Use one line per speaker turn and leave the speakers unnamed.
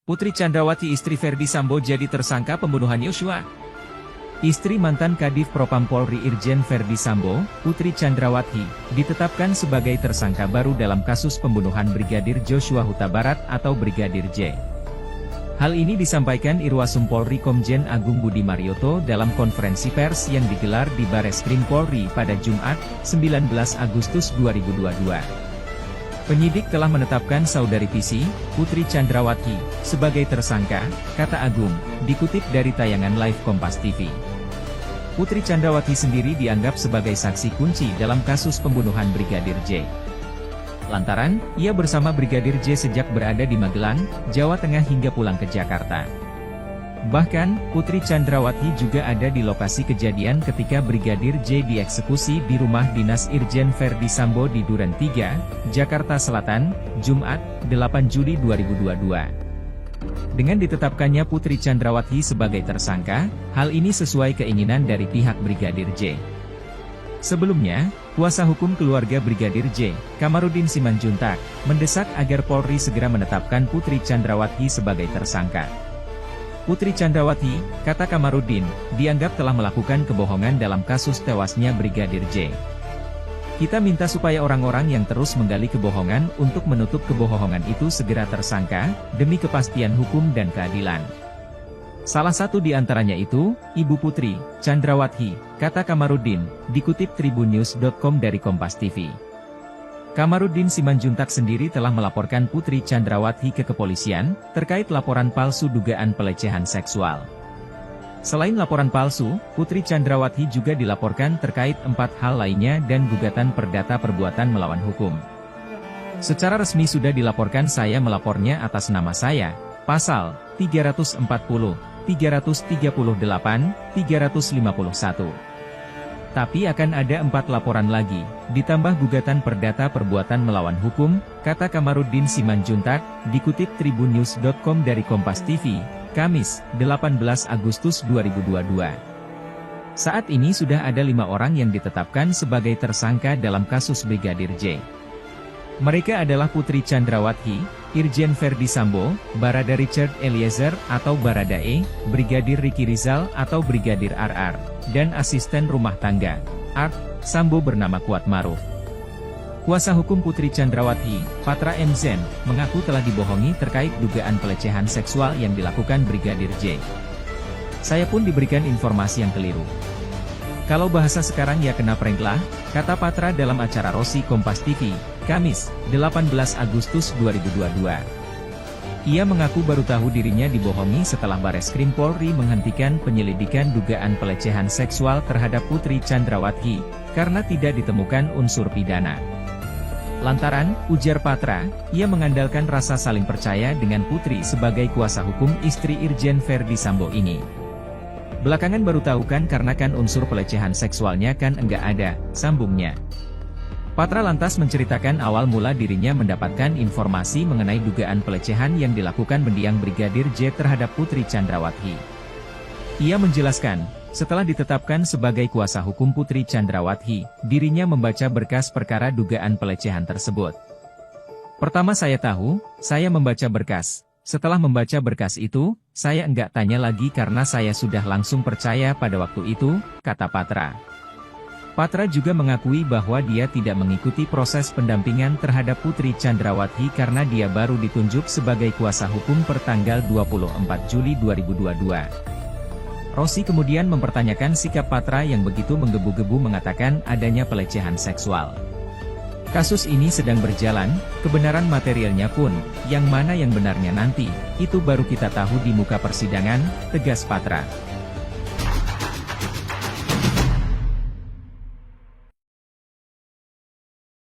Putri Chandrawati istri Ferdy Sambo jadi tersangka pembunuhan Yosua. Istri mantan Kadif Propam Polri Irjen Ferdy Sambo, Putri Chandrawati, ditetapkan sebagai tersangka baru dalam kasus pembunuhan Brigadir Joshua Huta Barat atau Brigadir J. Hal ini disampaikan Irwasum Polri Komjen Agung Budi Marioto dalam konferensi pers yang digelar di Bareskrim Polri pada Jumat, 19 Agustus 2022. Penyidik telah menetapkan saudari Pisi, Putri Chandrawati, sebagai tersangka, kata Agung, dikutip dari tayangan live Kompas TV. Putri Chandrawati sendiri dianggap sebagai saksi kunci dalam kasus pembunuhan Brigadir J. Lantaran, ia bersama Brigadir J sejak berada di Magelang, Jawa Tengah hingga pulang ke Jakarta. Bahkan, Putri Chandrawati juga ada di lokasi kejadian ketika Brigadir J dieksekusi di rumah dinas Irjen Ferdy Sambo di Duren 3, Jakarta Selatan, Jumat, 8 Juli 2022. Dengan ditetapkannya Putri Chandrawati sebagai tersangka, hal ini sesuai keinginan dari pihak Brigadir J. Sebelumnya, kuasa hukum keluarga Brigadir J, Kamarudin Simanjuntak, mendesak agar Polri segera menetapkan Putri Chandrawati sebagai tersangka. Putri Chandrawati, kata Kamarudin, dianggap telah melakukan kebohongan dalam kasus tewasnya Brigadir J. Kita minta supaya orang-orang yang terus menggali kebohongan untuk menutup kebohongan itu segera tersangka, demi kepastian hukum dan keadilan. Salah satu di antaranya itu, Ibu Putri Chandrawati, kata Kamarudin, dikutip tribunnews.com dari Kompas TV. Kamarudin Simanjuntak sendiri telah melaporkan Putri Chandrawati ke kepolisian, terkait laporan palsu dugaan pelecehan seksual. Selain laporan palsu, Putri Chandrawati juga dilaporkan terkait 4 hal lainnya dan gugatan perdata perbuatan melawan hukum. Secara resmi sudah dilaporkan saya melapornya atas nama saya, pasal 340, 338, 351. Tapi akan ada 4 laporan lagi, ditambah gugatan perdata perbuatan melawan hukum, kata Kamarudin Simanjuntak, dikutip tribunnews.com dari Kompas TV, Kamis, 18 Agustus 2022. Saat ini sudah ada 5 orang yang ditetapkan sebagai tersangka dalam kasus Brigadir J. Mereka adalah Putri Chandrawati, Irjen Ferdy Sambo, Barada Richard Eliezer atau Baradae, Brigadir Ricky Rizal atau Brigadir RR, dan asisten rumah tangga, Art, Sambo bernama Kuat Maruf. Kuasa hukum Putri Chandrawati, Patra M. Zen, mengaku telah dibohongi terkait dugaan pelecehan seksual yang dilakukan Brigadir J. Saya pun diberikan informasi yang keliru. Kalau bahasa sekarang ya kena prank lah, kata Patra dalam acara Rosi Kompas TV, Kamis, 18 Agustus 2022. Ia mengaku baru tahu dirinya dibohongi setelah Bareskrim Polri menghentikan penyelidikan dugaan pelecehan seksual terhadap Putri Chandrawati, karena tidak ditemukan unsur pidana. Lantaran, ujar Patra, ia mengandalkan rasa saling percaya dengan Putri sebagai kuasa hukum istri Irjen Ferdy Sambo ini. Belakangan baru tahu kan karena kan unsur pelecehan seksualnya kan enggak ada, sambungnya. Patra lantas menceritakan awal mula dirinya mendapatkan informasi mengenai dugaan pelecehan yang dilakukan mendiang Brigadir J terhadap Putri Chandrawati. Ia menjelaskan, setelah ditetapkan sebagai kuasa hukum Putri Chandrawati, dirinya membaca berkas perkara dugaan pelecehan tersebut. Pertama saya tahu, saya membaca berkas. Setelah membaca berkas itu, saya enggak tanya lagi karena saya sudah langsung percaya pada waktu itu, kata Patra. Patra juga mengakui bahwa dia tidak mengikuti proses pendampingan terhadap Putri Chandrawati karena dia baru ditunjuk sebagai kuasa hukum per tanggal 24 Juli 2022. Rosi kemudian mempertanyakan sikap Patra yang begitu menggebu-gebu mengatakan adanya pelecehan seksual. Kasus ini sedang berjalan, kebenaran materialnya pun, yang mana yang benarnya nanti, itu baru kita tahu di muka persidangan, tegas Patra.